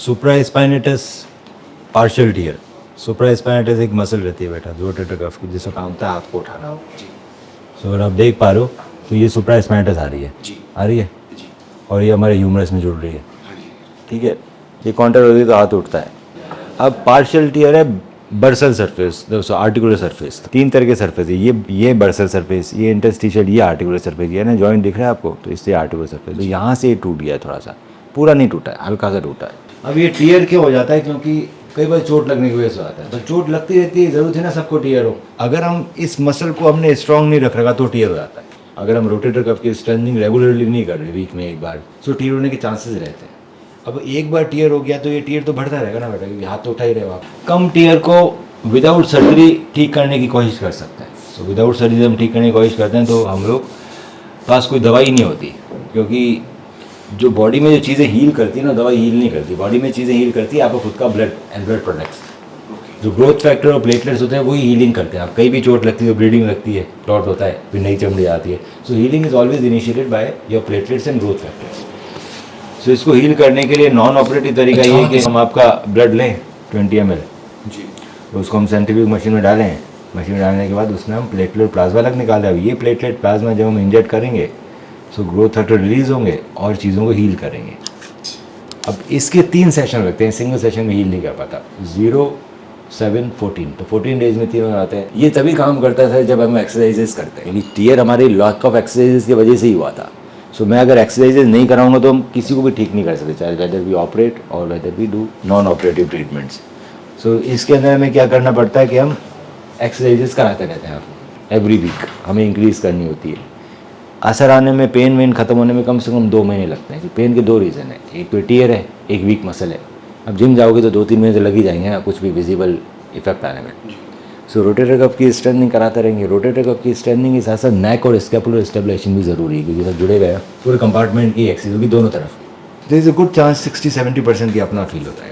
Supraspinatus partial tear. Supraspinatus एक muscle रहती है बेटा रोटेटर कफ की, जिसका काम होता है हाथ को उठाना हो। सो अगर आप देख पा रहे हो तो ये सुप्रास्पाइनेटस आ रही है, आ रही है, और ये हमारे ह्यूमरस में जुड़ रही है, ठीक है। ये कॉन्टैक्ट होती है तो हाथ उठता है। अब पार्शियल टियर है बर्सल सरफेस, आर्टिकुलर सरफेस। 3 तरह के सरफेस है, ये बर्सल सरफेस, ये इंटरस्टिशियल, ये आर्टिकुलर सरफेस। ये ना जॉइंट दिख रहा है आपको, तो इससे आर्टिकुलर सरफेस। तो यहाँ से ये टूट गया है, थोड़ा सा, पूरा नहीं टूटा है, हल्का सा टूटा है। अब ये टियर क्यों हो जाता है? क्योंकि कई बार चोट लगने की वजह से आता है। तो चोट लगती रहती है, जरूरत है ना सबको टियर हो। अगर हम इस मसल को हमने स्ट्रांग नहीं रख रखा तो टियर हो जाता है। अगर हम रोटेटर कफ की स्ट्रेंथनिंग रेगुलरली नहीं कर रहे वीक में एक बार, तो टियर होने के चांसेस रहते हैं। अब एक बार टियर हो गया तो ये टियर तो बढ़ता रहेगा ना बेटा, क्योंकि हाथ तो उठा ही रहेगा आप। कम टियर को विदाउट सर्जरी ठीक करने की कोशिश कर सकते हैं। सो विदाउट सर्जरी हम ठीक करने की कोशिश करते हैं तो हम लोग पास कोई दवाई नहीं होती, क्योंकि जो बॉडी में जो चीज़ें हील करती है ना, दवाई हील नहीं करती। बॉडी में चीज़ें हील करती है आपका खुद का ब्लड एंड ब्लड प्रोडक्ट्स। जो ग्रोथ फैक्टर और प्लेटलेट्स होते हैं वही हीलिंग करते हैं। आप कहीं भी चोट लगती है, ब्लीडिंग लगती है, क्लॉट होता है, फिर नई चमड़ी आती है। So healing is always initiated by your platelets and growth factors. So इसको हील करने के लिए नॉन ऑपरेटिव तरीका ये है कि हम आपका ब्लड लें 20 ml जी, उसको हम सेंट्रीफ्यूज मशीन में डालें। मशीन में डालने के बाद उसमें हम प्लेटलेट प्लाज्मा अलग निकाल दें। ये प्लेटलेट प्लाज्मा जब हम इंजेक्ट करेंगे सो ग्रोथ फैक्टर रिलीज होंगे और चीज़ों को हील करेंगे। अब इसके 3 सेशन लगते हैं, सिंगल सेशन में हील नहीं कर पाता। 0, 7, 14, तो 14 डेज में 3 आते हैं। ये तभी काम करता था जब हम एक्सरसाइजेस करते हैं, यानी टियर हमारी लॉक ऑफ एक्सरसाइजेस की वजह से ही हुआ था। सो मैं अगर एक्सरसाइजेज नहीं कराऊंगा तो हम किसी को भी ठीक नहीं कर सकते, चाहे वेदर वी ऑपरेट और whether we do non operative treatments. So इसके अंदर हमें क्या करना पड़ता है कि हम एक्सरसाइजेज कराते रहते हैं आपको एवरी वीक, हमें इंक्रीज़ करनी होती है। असर आने में, पेन वेन खत्म होने में कम से कम 2 महीने लगते हैं। पेन के 2 रीज़न है, एक तो टियर है, एक वीक मसल है। अब जिम जाओगे तो 2-3 महीने तो लग ही जाएंगे ना कुछ भी विजिबल इफेक्ट आने में। सो रोटेटर कफ की स्ट्रेंथनिंग कराते रहेंगे। रोटेटर कफ की स्ट्रेंथनिंग के साथ साथ नेक और स्कैपुलर स्टेबलाइजेशन भी ज़रूरी है, क्योंकि सब जुड़े हुए हैं। पूरे कंपार्टमेंट की एक्सरसाइज होगी दोनों तरफ। There is a good chance 60-70% की अपना फील होता है।